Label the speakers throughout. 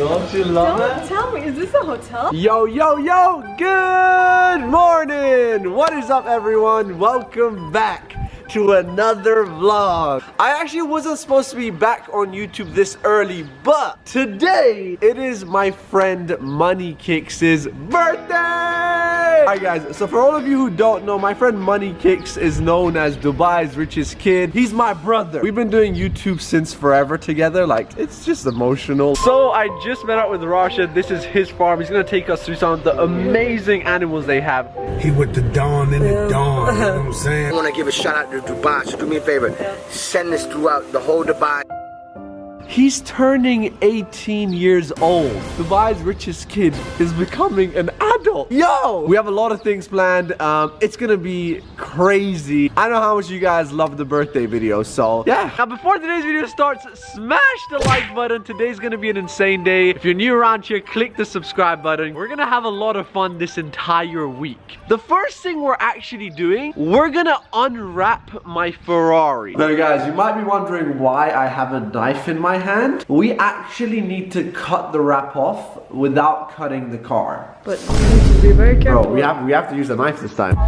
Speaker 1: Don't you love
Speaker 2: Don't tell me, is this a hotel?
Speaker 3: Yo, yo, yo, good morning! What is up, everyone? Welcome back to another vlog. I actually wasn't supposed to be back on YouTube this early, but today it is my friend Money Kicks' birthday! Alright guys, so for all of you who don't know, my friend Money Kicks is known as Dubai's richest kid. He's my brother. We've been doing YouTube since forever together, like it's just emotional. So I just met up with Rashid. This is his farm. He's gonna take us through some of the amazing animals they have.
Speaker 4: He with the dawn in the dawn, you know what I'm saying?
Speaker 5: I want to give a shout out to Dubai, so do me a favor. Send this throughout the whole Dubai.
Speaker 3: He's turning 18 years old. Dubai's richest kid is becoming an adult. Yo! We have a lot of things planned. It's gonna be crazy. I know how much you guys love the birthday video, so yeah. Now before today's video starts, smash the like button. Today's gonna be an insane day. If you're new around here, click the subscribe button. We're gonna have a lot of fun this entire week. The first thing we're actually doing, we're gonna unwrap my Ferrari. Now guys, you might be wondering why I have a knife in my hand. We actually need to cut the wrap off without cutting the car.
Speaker 2: But you need to be very careful.
Speaker 3: Bro, we have to use a knife this time.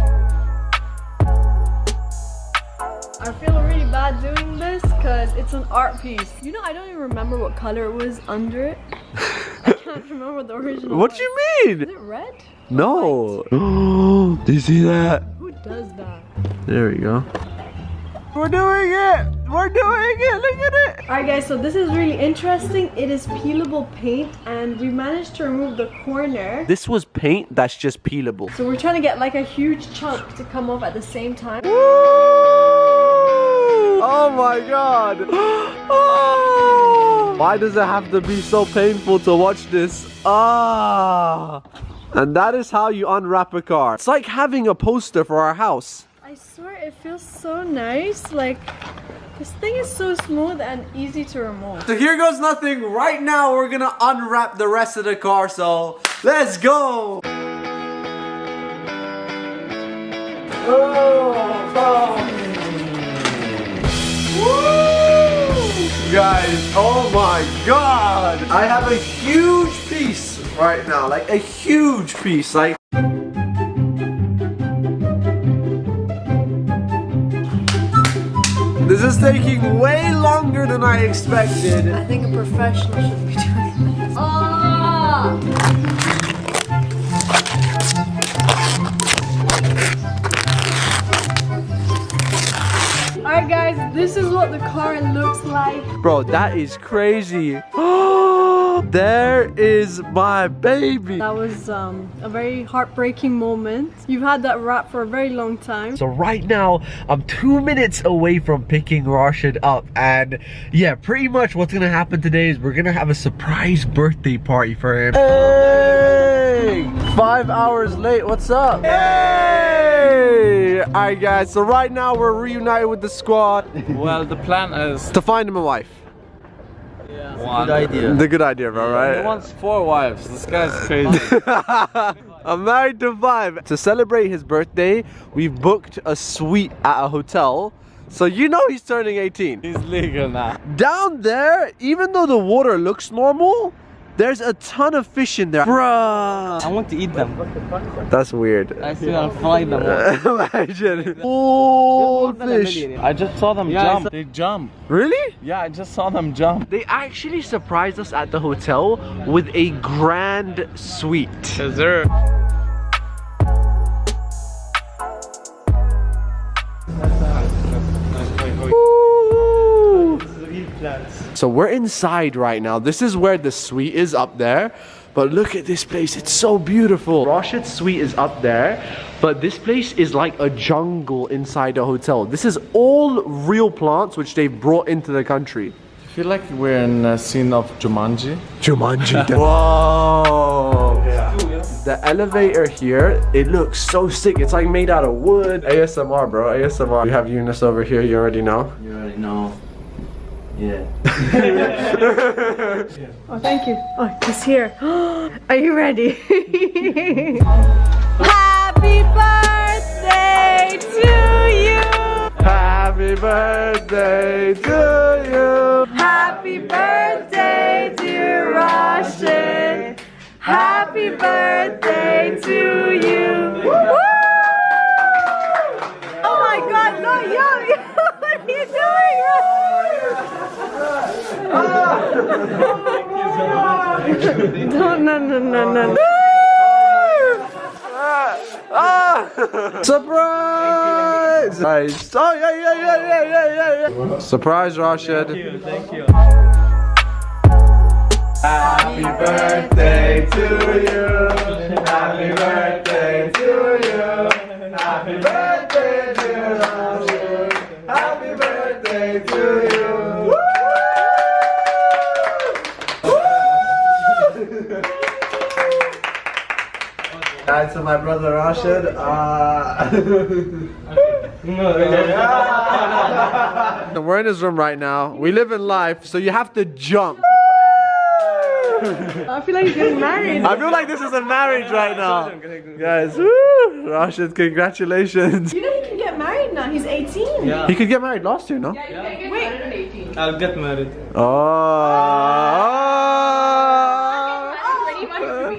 Speaker 2: I feel really bad doing this because it's an art piece. You know, I don't even remember what color it was under it. I can't remember the original.
Speaker 3: What do you mean?
Speaker 2: Is it red?
Speaker 3: No. Oh, do you see that?
Speaker 2: Who does that?
Speaker 3: There we go. We're doing it! We're doing it! Look at it!
Speaker 2: Alright guys, so this is really interesting. It is peelable paint and we managed to remove the corner.
Speaker 3: This was paint that's just peelable.
Speaker 2: So we're trying to get like a huge chunk to come off at the same time.
Speaker 3: Woo! Oh my god! Oh! Why does it have to be so painful to watch this? Ah! And that is how you unwrap a car. It's like having a poster for our house.
Speaker 2: I swear it feels so nice. Like, this thing is so smooth and easy to remove.
Speaker 3: So here goes nothing. Right now we're gonna unwrap the rest of the car, so let's go! Woo! Guys, oh my god! I have a huge piece right now, like a huge piece, like this is taking way longer than I expected.
Speaker 2: I think a professional should be doing this. Oh! Alright guys, this is what the car looks like.
Speaker 3: Bro, that is crazy. There is my baby.
Speaker 2: That was a very heartbreaking moment. You've had that wrap for a very long time.
Speaker 3: So right now, I'm 2 minutes away from picking Rashid up. And yeah, pretty much what's gonna happen today is we're gonna have a surprise birthday party for him. Hey! 5 hours late, what's up? Hey! Alright guys, so right now we're reunited with the squad.
Speaker 1: Well, the plan is
Speaker 3: To find him a wife.
Speaker 1: one. Good idea.
Speaker 3: The good idea, bro, right?
Speaker 1: He wants 4 wives. This guy's crazy.
Speaker 3: I'm married to 5. To celebrate his birthday, we've booked a suite at a hotel. So you know he's turning 18.
Speaker 1: He's legal now.
Speaker 3: Down there, even though the water looks normal, there's a ton of fish in there. Bruh.
Speaker 1: I want to eat them.
Speaker 3: That's weird.
Speaker 1: I still want to fry them.
Speaker 3: Imagine. Oh, fish.
Speaker 1: I just saw them jump. They jump.
Speaker 3: Really?
Speaker 1: Yeah, I just saw them jump.
Speaker 3: They actually surprised us at the hotel with a grand suite.
Speaker 1: Is there?
Speaker 3: So we're inside right now. This is where the suite is up there. But look at this place, it's so beautiful. Rashid's suite is up there, but this place is like a jungle inside the hotel. This is all real plants which they've brought into the country.
Speaker 1: I feel like we're in a scene of Jumanji.
Speaker 3: Jumanji. Whoa. Yeah. The elevator here, it looks so sick. It's like made out of wood. ASMR, bro, ASMR. You have Eunice over here, you already know.
Speaker 6: You already know. Yeah.
Speaker 2: Oh, thank you. Oh, he's here. Are you ready? Happy birthday to you.
Speaker 3: Happy birthday to you.
Speaker 2: Happy birthday, dear Raj. Rashid. Happy birthday to you. Woo! Oh my God, no, yo, what are you doing? No.
Speaker 3: Surprise! Nice. Oh, yeah. Surprise, Rashid.
Speaker 1: Thank you.
Speaker 3: Happy birthday to you. Happy birthday to you. Happy birthday, dear Rashid. Happy birthday to you. Hi to my brother Rashid. We're in his room right now. We live in life, so you have to jump.
Speaker 2: I feel like he's getting married.
Speaker 3: I feel like this is a marriage right now. Guys, woo! Rashid, congratulations.
Speaker 2: You know he can get married now. He's 18.
Speaker 1: Yeah.
Speaker 3: He could get married last year, no?
Speaker 2: Wait.
Speaker 1: I'll get married.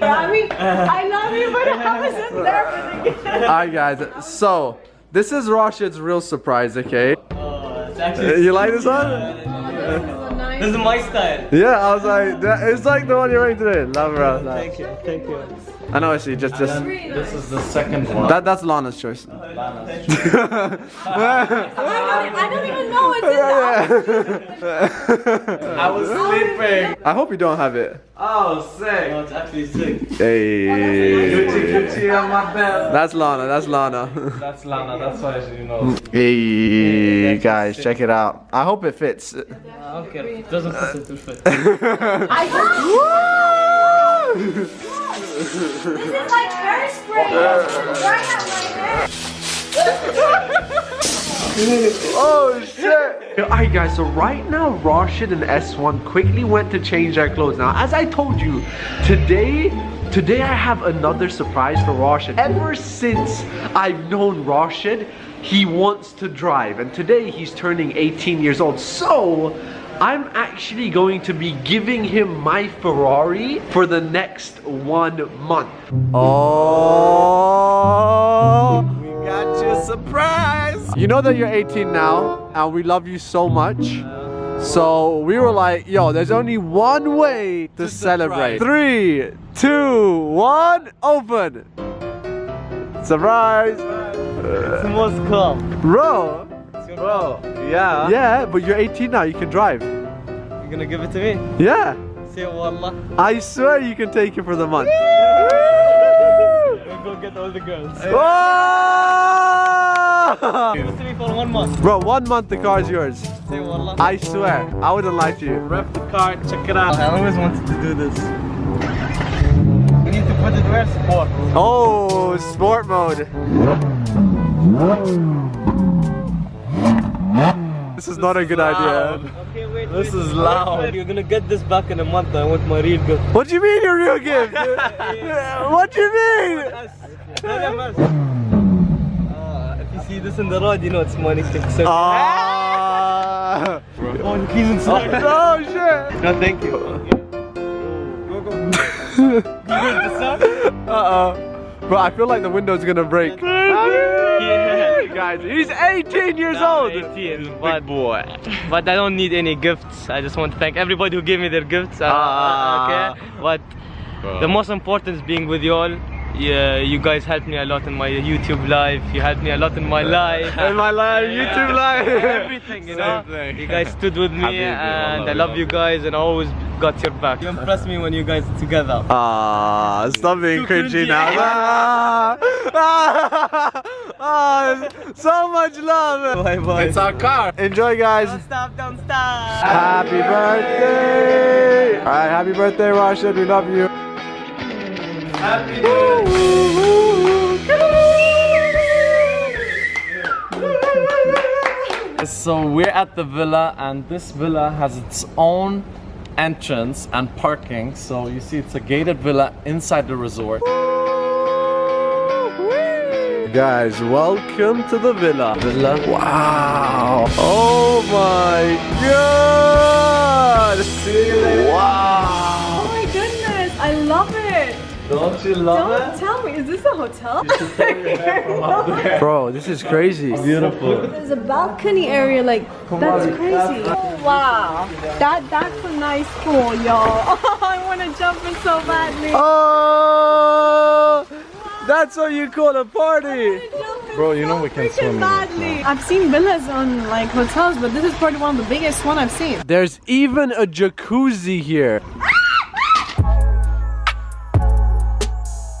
Speaker 2: I mean, I love you, but I wasn't there for the gift.
Speaker 3: Alright, guys. So, this is Rashid's real surprise, okay?
Speaker 1: It's actually
Speaker 3: You like this one?
Speaker 1: this is my style.
Speaker 3: Yeah, I was like, it's like the one you're wearing today. Love it, bro.
Speaker 1: Thank you.
Speaker 3: I know, I see. Just.
Speaker 1: This is the second one.
Speaker 3: That's Lana's choice.
Speaker 2: I don't even know what's in there.
Speaker 1: I was sleeping.
Speaker 3: I hope you don't have it.
Speaker 1: Oh, sick. No, it's actually sick.
Speaker 3: Hey.
Speaker 1: Gucci on my belt.
Speaker 3: That's Lana.
Speaker 1: That's Lana. That's why you know.
Speaker 3: Hey, guys, check it out. I hope it fits.
Speaker 1: Okay, it doesn't fit, it will fit.
Speaker 2: This is like hairspray. Right at my hair.
Speaker 3: Oh shit! Alright guys, so right now Rashid and S1 quickly went to change their clothes. Now, as I told you, today I have another surprise for Rashid. Ever since I've known Rashid, he wants to drive, and today he's turning 18 years old. So I'm actually going to be giving him my Ferrari for the next 1 month. Oh, we got you a surprise. You know that you're 18 now, and we love you so much. So we were like, yo, there's only one way to celebrate. 3, 2, 1, open. Surprise.
Speaker 1: It's the most calm.
Speaker 3: Bro.
Speaker 1: Bro, yeah.
Speaker 3: Yeah, but you're 18 now, you can drive.
Speaker 1: You're gonna give it to me?
Speaker 3: Yeah.
Speaker 1: Say wallah.
Speaker 3: I swear you can take it for the month.
Speaker 1: We'll go get all the girls.
Speaker 3: Whoa!
Speaker 1: Give it to me for 1 month.
Speaker 3: Bro, 1 month the car is yours.
Speaker 1: Say wallah.
Speaker 3: I swear, I wouldn't lie to you.
Speaker 1: Rev the car, check it out. I always wanted to do this. We need to put it where? Sport.
Speaker 3: Oh, sport mode. This is not a good idea.
Speaker 1: Okay, wait. This is loud. You're gonna get this back in a month. I want my real gift.
Speaker 3: What do you mean your real gift? What do you mean?
Speaker 1: If you see this in the road, you know it's money.
Speaker 3: Ah.
Speaker 1: Oh, keys inside.
Speaker 3: Oh shit.
Speaker 1: No, thank you. Go. You going to suck?
Speaker 3: Bro, I feel like the window's gonna break.
Speaker 1: Yeah.
Speaker 3: Guys, he's 18 years old.
Speaker 1: 18, but boy. But I don't need any gifts. I just want to thank everybody who gave me their gifts. Okay. But the most important is being with you all. Yeah, you guys helped me a lot in my YouTube life. You helped me a lot in my life.
Speaker 3: In my life, YouTube life.
Speaker 1: Everything, you know. You guys stood with me, and I love you guys, and I always got your back. You impressed me when you guys are together.
Speaker 3: Stop being cringy now. So much love.
Speaker 1: Bye bye.
Speaker 3: It's our car. Enjoy, guys.
Speaker 1: Don't stop.
Speaker 3: Happy birthday. All right, happy birthday, Rashid. We love you.
Speaker 1: Happy birthday. So we're at the villa, and this villa has its own entrance and parking. So you see, it's a gated villa inside the resort.
Speaker 3: Guys, welcome to the villa. Wow. Oh my god. See you later. Wow.
Speaker 2: Oh my goodness. love it.
Speaker 3: Don't you love
Speaker 2: Don't tell me, is this a hotel?
Speaker 3: it? Bro, this is crazy. Beautiful.
Speaker 2: There's a balcony area, like, that's crazy. Oh, wow. That's a nice pool, y'all. I want to jump in so badly.
Speaker 3: Oh, that's what you call a party.
Speaker 2: Bro, you know we can swim badly. I've seen villas on like hotels, but this is probably one of the biggest one I've seen.
Speaker 3: There's even a jacuzzi here.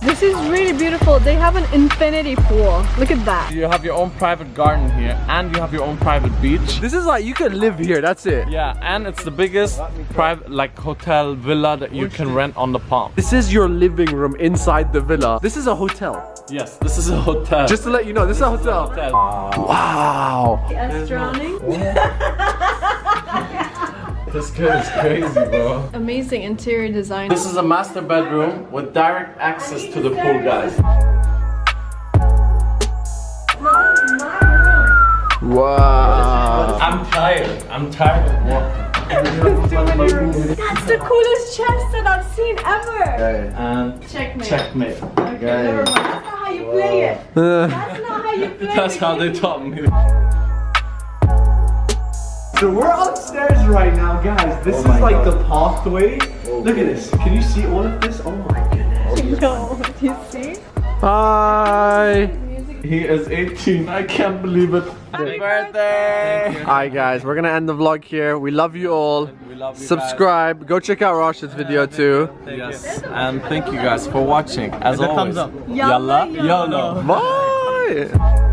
Speaker 2: This is really beautiful. They have an infinity pool. Look at that.
Speaker 7: You have your own private garden here, and you have your own private beach.
Speaker 3: This is like, you can live here, that's it.
Speaker 7: Yeah, and it's the biggest private like hotel villa that you can rent on the palm.
Speaker 3: This is your living room inside the villa. This is a hotel.
Speaker 7: Yes, this is a hotel.
Speaker 3: Just to let you know, this is a hotel. Wow.
Speaker 2: Yes, drowning.
Speaker 7: This kid is crazy, bro.
Speaker 2: Amazing interior design.
Speaker 7: This is a master bedroom with direct access to the pool, guys.
Speaker 3: Wow.
Speaker 7: I'm tired. I'm tired of walking.
Speaker 2: That's the coolest chest that I've seen ever.
Speaker 7: And
Speaker 2: Checkmate.
Speaker 7: checkmate.
Speaker 2: Okay, never mind. That's not how you play it. That's not how you play it.
Speaker 7: That's how they taught me.
Speaker 3: So we're upstairs right now, guys. This is like the pathway. Look at this. Can you see all of this? Oh my goodness.
Speaker 2: No, do you see?
Speaker 3: Hi.
Speaker 7: He is 18. I can't believe it.
Speaker 2: Happy birthday!
Speaker 3: Hi guys, we're gonna end the vlog here. We love you all.
Speaker 7: We love you
Speaker 3: Subscribe. Go check out Rashid's video too.
Speaker 7: Yes, and thank you guys for watching. As always,
Speaker 1: thumbs up.
Speaker 7: Yalla, YOLO.
Speaker 3: Bye.